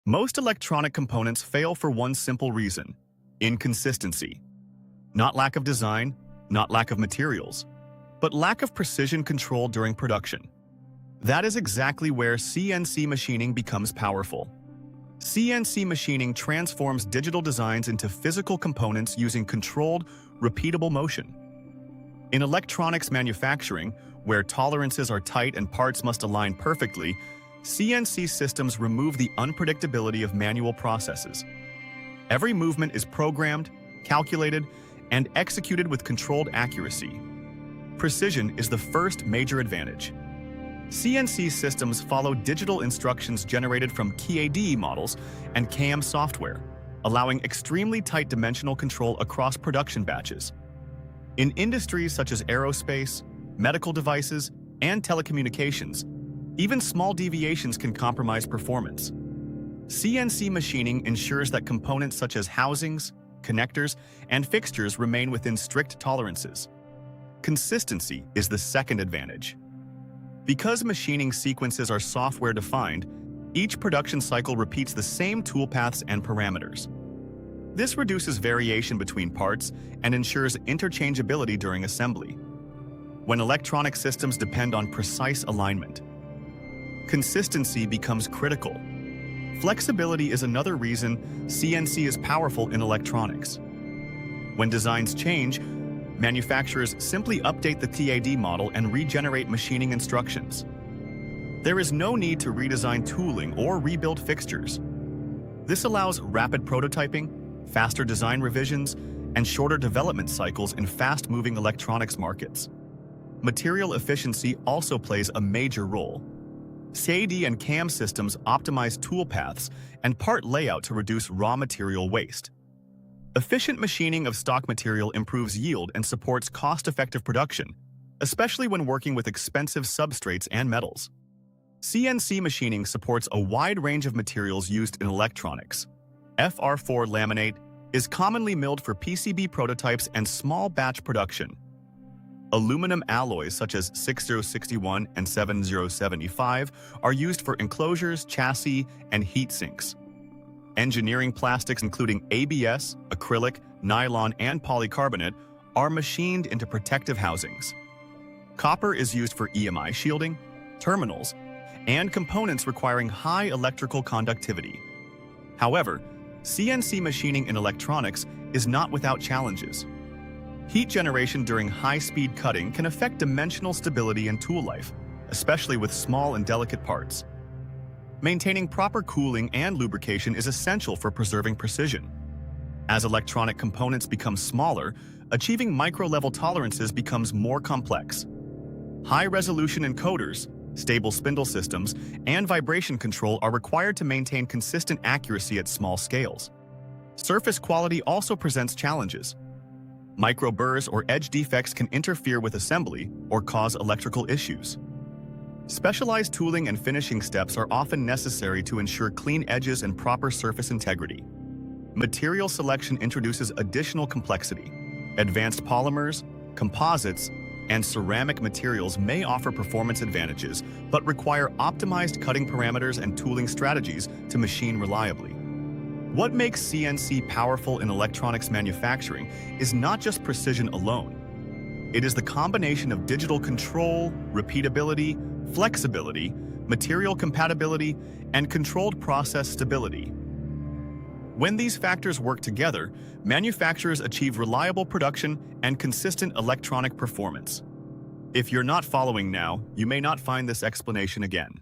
Most electronic components fail for one simple reason: inconsistency. Not lack of design, not lack of materials, but lack of precision control during production. That is exactly where CNC machining becomes powerful. CNC machining transforms digital designs into physical components using controlled, repeatable motion. In electronics manufacturing, where tolerances are tight and parts must align perfectly, CNC systems remove the unpredictability of manual processes. Every movement is programmed, calculated, and executed with controlled accuracy. Precision is the first major advantage. CNC systems follow digital instructions generated from CAD models and CAM software, allowing extremely tight dimensional control across production batches. In industries such as aerospace, medical devices, and telecommunications, even small deviations can compromise performance. CNC machining ensures that components such as housings, connectors, and fixtures remain within strict tolerances. Consistency is the second advantage. Because machining sequences are software-defined, each production cycle repeats the same toolpaths and parameters. This reduces variation between parts and ensures interchangeability during assembly. When electronic systems depend on precise alignment, consistency becomes critical. Flexibility is another reason CNC is powerful in electronics. When designs change, manufacturers simply update the CAD model and regenerate machining instructions. There is no need to redesign tooling or rebuild fixtures. This allows rapid prototyping, faster design revisions, and shorter development cycles in fast-moving electronics markets. Material efficiency also plays a major role. CAD and CAM systems optimize toolpaths and part layout to reduce raw material waste. Efficient machining of stock material improves yield and supports cost-effective production, especially when working with expensive substrates and metals. CNC machining supports a wide range of materials used in electronics. FR4 laminate is commonly milled for PCB prototypes and small batch production. Aluminum alloys such as 6061 and 7075 are used for enclosures, chassis, and heat sinks. Engineering plastics including ABS, acrylic, nylon, and polycarbonate are machined into protective housings. Copper is used for EMI shielding, terminals, and components requiring high electrical conductivity. However, CNC machining in electronics is not without challenges. Heat generation during high-speed cutting can affect dimensional stability and tool life, especially with small and delicate parts. Maintaining proper cooling and lubrication is essential for preserving precision. As electronic components become smaller, achieving micro-level tolerances becomes more complex. High-resolution encoders, stable spindle systems, and vibration control are required to maintain consistent accuracy at small scales. Surface quality also presents challenges. Micro burrs or edge defects can interfere with assembly or cause electrical issues. Specialized tooling and finishing steps are often necessary to ensure clean edges and proper surface integrity. Material selection introduces additional complexity. Advanced polymers, composites, and ceramic materials may offer performance advantages, but require optimized cutting parameters and tooling strategies to machine reliably. What makes CNC powerful in electronics manufacturing is not just precision alone. It is the combination of digital control, repeatability, flexibility, material compatibility, and controlled process stability. When these factors work together, manufacturers achieve reliable production and consistent electronic performance. If you're not following now, you may not find this explanation again.